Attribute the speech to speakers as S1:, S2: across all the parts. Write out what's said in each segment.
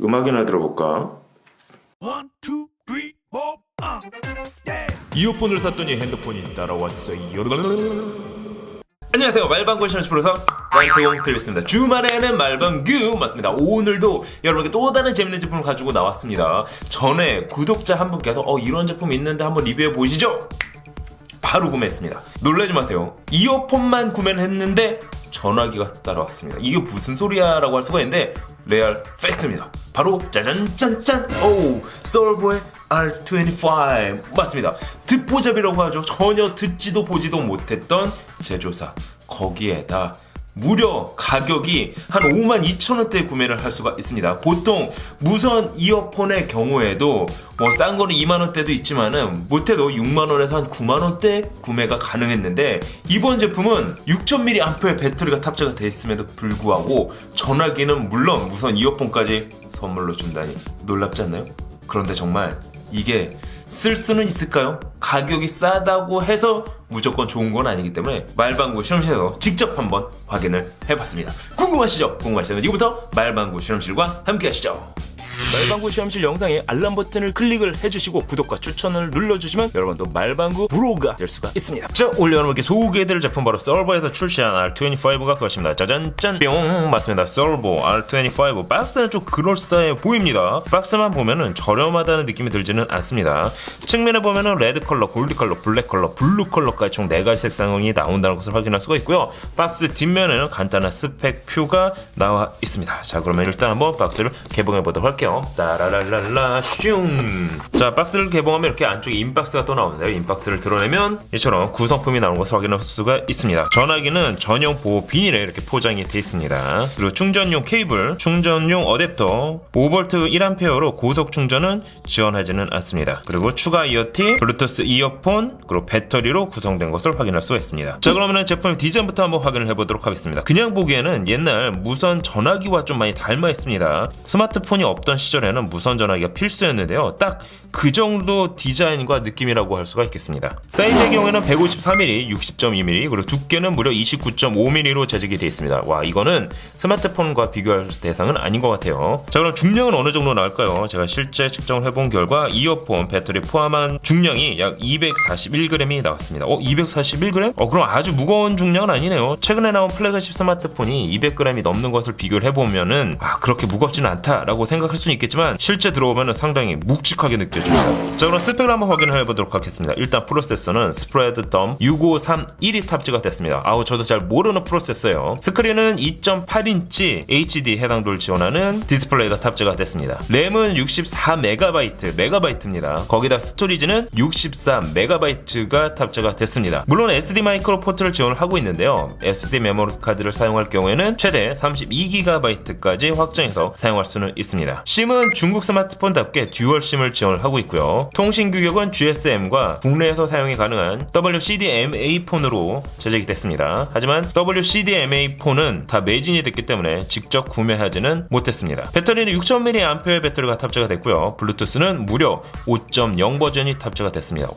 S1: 음악이나 들어볼까?
S2: One, two, three, four, yeah.
S3: 이어폰을 샀더니 핸드폰이 따라왔어요.
S1: 안녕하세요. 말방구 시험시 프로서 란트공 들렸습니다. 주말에는 말방구 맞습니다. 오늘도 여러분께 또 다른 재밌는 제품을 가지고 나왔습니다. 전에 구독자 한 분께서 이런 제품 있는데 한번 리뷰해 보시죠. 바로 구매했습니다. 놀라지 마세요. 이어폰만 구매를 했는데 전화기가 따라왔습니다. 이게 무슨 소리야 라고 할 수가 있는데 레알 팩트입니다. 바로 짜잔짠짠 솔보의 R25 맞습니다. 듣보잡이라고 하죠. 전혀 듣지도 보지도 못했던 제조사, 거기에다 무려 가격이 한 52,000원대에 구매를 할 수가 있습니다. 보통 무선 이어폰의 경우에도 싼 거는 2만원대도 있지만은 못해도 6만원에서 한 9만원대 구매가 가능했는데 이번 제품은 6000mAh 배터리가 탑재가 되어 있음에도 불구하고 전화기는 물론 무선 이어폰까지 선물로 준다니 놀랍지 않나요? 그런데 정말 이게 쓸 수는 있을까요? 가격이 싸다고 해서 무조건 좋은 건 아니기 때문에 말방구 실험실에서 직접 한번 확인을 해봤습니다. 궁금하시죠? 궁금하시다면 지금부터 말방구 실험실과 함께 하시죠. 말방구 실험실 영상에 알람 버튼을 클릭을 해주시고 구독과 추천을 눌러주시면 여러분도 말방구 브로가 될 수가 있습니다. 자, 오늘 여러분께 소개해드릴 제품 바로 솔보에서 출시한 R25가 그것입니다. 짜잔짠 뿅 맞습니다. 솔보 R25 박스는 좀 그럴싸해 보입니다. 박스만 보면은 저렴하다는 느낌이 들지는 않습니다. 측면에 보면은 레드 컬러, 골드 컬러, 블랙 컬러, 블루 컬러까지 총 4가지 색상이 나온다는 것을 확인할 수가 있고요. 박스 뒷면에는 간단한 스펙표가 나와 있습니다. 자, 그러면 일단 한번 박스를 개봉해 보도록 할게요. 따라랄랄라 슝. 자, 박스를 개봉하면 이렇게 안쪽에 인박스가 또 나오는데요. 인박스를 드러내면 이처럼 구성품이 나오는 것을 확인할 수가 있습니다. 전화기는 전용 보호 비닐에 이렇게 포장이 되어 있습니다. 그리고 충전용 케이블, 충전용 어댑터, 5V 1A로 고속 충전은 지원하지는 않습니다. 그리고 추가 이어티, 블루투스 이어폰, 그리고 배터리로 구성된 것을 확인할 수가 있습니다. 자, 그러면 제품 디자인부터 한번 확인을 해보도록 하겠습니다. 그냥 보기에는 옛날 무선 전화기와 좀 많이 닮아 있습니다. 스마트폰이 없던 시절에는 무선 전화기가 필수였는데요. 딱 그 정도 디자인과 느낌이라고 할 수가 있겠습니다. 사이즈의 경우에는 154mm, 60.2mm, 그리고 두께는 무려 29.5mm로 제작이 되어 있습니다. 와, 이거는 스마트폰과 비교할 대상은 아닌 것 같아요. 자, 그럼 중량은 어느 정도 나올까요? 제가 실제 측정을 해본 결과 이어폰, 배터리 포함한 중량이 약 241g이 나왔습니다. 241g? 그럼 아주 무거운 중량은 아니네요. 최근에 나온 플래그십 스마트폰이 200g이 넘는 것을 비교를 해보면은 그렇게 무겁지는 않다라고 생각할 수는 있겠지만 실제 들어오면은 상당히 묵직하게 느껴집니다. 자, 그럼 스펙을 한번 확인을 해보도록 하겠습니다. 일단 프로세서는 스프레드덤 6531이 탑재가 됐습니다. 저도 잘 모르는 프로세서예요. 스크린은 2.8인치 HD 해상도를 지원하는 디스플레이가 탑재가 됐습니다. 램은 64MB, 거기다 스토리지는 64MB가 탑재가 됐습니다. 물론 SD 마이크로 포트를 지원을 하고 있는데요. SD 메모리 카드를 사용할 경우에는 최대 32GB까지 확장해서 사용할 수는 있습니다. 심은 중국 스마트폰답게 듀얼 심을 지원을 하고 있고요. 통신 규격은 GSM과 국내에서 사용이 가능한 WCDMA 폰으로 제작이 됐습니다. 하지만 WCDMA 폰은 다 매진이 됐기 때문에 직접 구매하지는 못했습니다. 배터리는 6000mAh 배터리가 탑재가 됐고요. 블루투스는 무려 5.0 버전이 탑재가 됐습니다.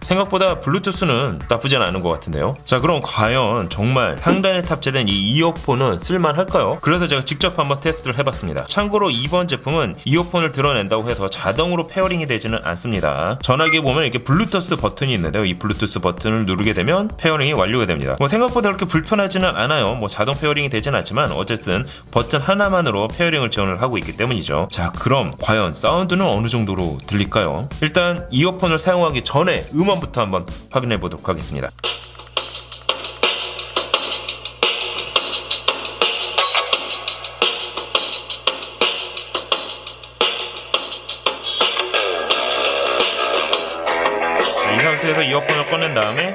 S1: 생각보다 블루투스는 나쁘진 않은 것 같은데요. 자, 그럼 과연 정말 상단에 탑재된 이 이어폰은 쓸만할까요? 그래서 제가 직접 한번 테스트를 해봤습니다. 참고로 이번 제품은 이어폰을 드러낸다고 해서 자동으로 페어링이 되지는 않습니다. 전화기에 보면 이렇게 블루투스 버튼이 있는데요. 이 블루투스 버튼을 누르게 되면 페어링이 완료가 됩니다. 생각보다 그렇게 불편하지는 않아요. 자동 페어링이 되진 않지만 어쨌든 버튼 하나만으로 페어링을 지원을 하고 있기 때문이죠. 자, 그럼 과연 사운드는 어느 정도로 들릴까요? 일단 이어폰을 사용하기 전에 음원부터 한번 확인해 보도록 하겠습니다. 이 상태에서 이어폰을 꺼낸 다음에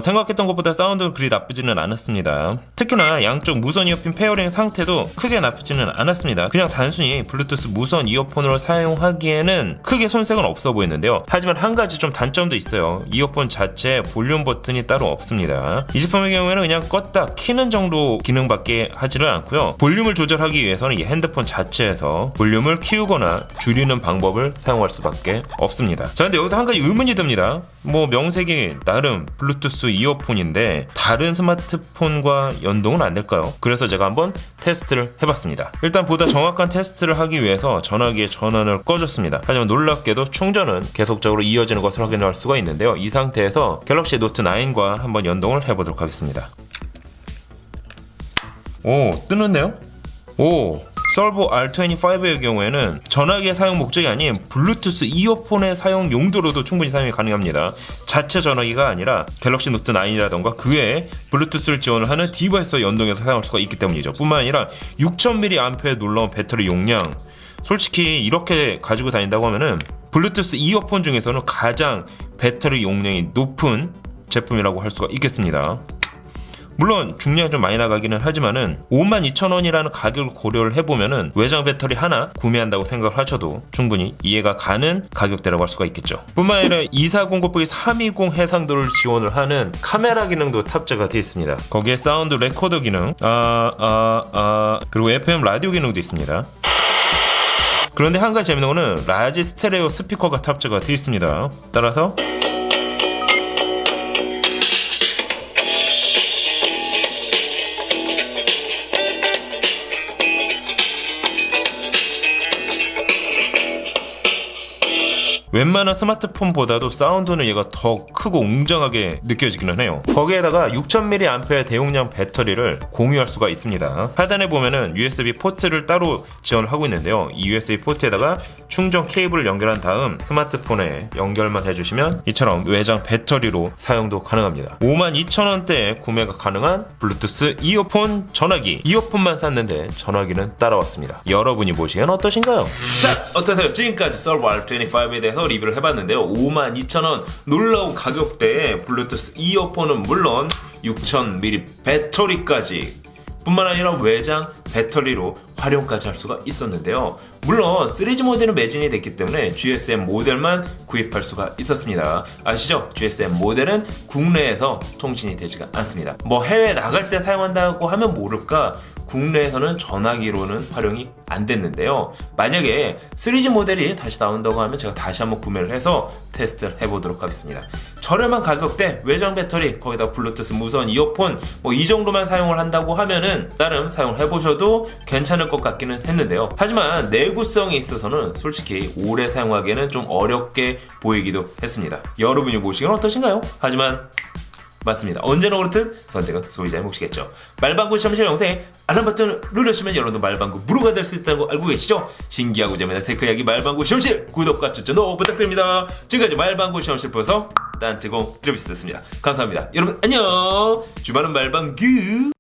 S1: 생각했던 것보다 사운드는 그리 나쁘지는 않았습니다. 특히나 양쪽 무선 이어폰 페어링 상태도 크게 나쁘지는 않았습니다. 그냥 단순히 블루투스 무선 이어폰으로 사용하기에는 크게 손색은 없어 보이는데요. 하지만 한 가지 좀 단점도 있어요. 이어폰 자체에 볼륨 버튼이 따로 없습니다. 이 제품의 경우에는 그냥 껐다 키는 정도 기능밖에 하지를 않고요. 볼륨을 조절하기 위해서는 이 핸드폰 자체에서 볼륨을 키우거나 줄이는 방법을 사용할 수밖에 없습니다. 자, 근데 여기서 한 가지 의문이 듭니다. 뭐 명색이 나름 블루투스 이어폰인데 다른 스마트폰과 연동은 안 될까요? 그래서 제가 한번 테스트를 해봤습니다. 일단 보다 정확한 테스트를 하기 위해서 전화기의 전원을 꺼줬습니다. 하지만 놀랍게도 충전은 계속적으로 이어지는 것을 확인할 수가 있는데요. 이 상태에서 갤럭시 노트 9과 한번 연동을 해보도록 하겠습니다. 오, 뜨는데요? 오, 솔보 R25의 경우에는 전화기의 사용 목적이 아닌 블루투스 이어폰의 사용 용도로도 충분히 사용이 가능합니다. 자체 전화기가 아니라 갤럭시 노트 9이라던가 그 외에 블루투스를 지원을 하는 디바이스와 연동해서 사용할 수가 있기 때문이죠. 뿐만 아니라 6000mAh의 놀라운 배터리 용량, 솔직히 이렇게 가지고 다닌다고 하면은 블루투스 이어폰 중에서는 가장 배터리 용량이 높은 제품이라고 할 수가 있겠습니다. 물론 중량이 좀 많이 나가기는 하지만은 52,000원이라는 가격을 고려를 해보면은 외장 배터리 하나 구매한다고 생각을 하셔도 충분히 이해가 가는 가격대라고 할 수가 있겠죠. 뿐만 아니라 2409 320 해상도를 지원을 하는 카메라 기능도 탑재가 되어 있습니다. 거기에 사운드 레코더 기능, 그리고 FM 라디오 기능도 있습니다. 그런데 한 가지 재밌는 거는 라지 스테레오 스피커가 탑재가 되어 있습니다. 따라서 웬만한 스마트폰보다도 사운드는 얘가 더 크고 웅장하게 느껴지기는 해요. 거기에다가 6000mAh 대용량 배터리를 공유할 수가 있습니다. 하단에 보면은 USB 포트를 따로 지원을 하고 있는데요. 이 USB 포트에다가 충전 케이블을 연결한 다음 스마트폰에 연결만 해주시면 이처럼 외장 배터리로 사용도 가능합니다. 52,000원대에 구매가 가능한 블루투스 이어폰 전화기. 이어폰만 샀는데 전화기는 따라왔습니다. 여러분이 보시기엔 어떠신가요? 자, 어떠세요? 지금까지 솔보 R25에 대해서 리뷰를 해봤는데요. 52,000원 놀라운 가격대에 블루투스 이어폰은 물론 6000mAh 배터리까지 뿐만 아니라 외장 배터리로 활용까지 할 수가 있었는데요. 물론 3G 모델은 매진이 됐기 때문에 GSM 모델만 구입할 수가 있었습니다. 아시죠? GSM 모델은 국내에서 통신이 되지가 않습니다. 뭐 해외 나갈 때 사용한다고 하면 모를까 국내에서는 전화기로는 활용이 안 됐는데요. 만약에 3G 모델이 다시 나온다고 하면 제가 다시 한번 구매를 해서 테스트를 해보도록 하겠습니다. 저렴한 가격대 외장 배터리 거기다 블루투스 무선 이어폰 뭐 이 정도만 사용을 한다고 하면은 나름 사용을 해보셔도 괜찮을 것 같기는 했는데요. 하지만 내구성에 있어서는 솔직히 오래 사용하기에는 좀 어렵게 보이기도 했습니다. 여러분이 보시기엔 어떠신가요? 하지만 맞습니다. 언제나 그렇듯 선택은 소비자의 몫이겠죠. 말방구 시험실 영상에 알람 버튼을 누르시면 여러분도 말방구 무료가 될 수 있다는 거 알고 계시죠? 신기하고 재미난 테크 이야기 말방구 시험실 구독과 추천도 부탁드립니다. 지금까지 말방구 시험실 보여서 딴뜨공 드리비스였습니다. 감사합니다. 여러분 안녕. 주말은 말방구.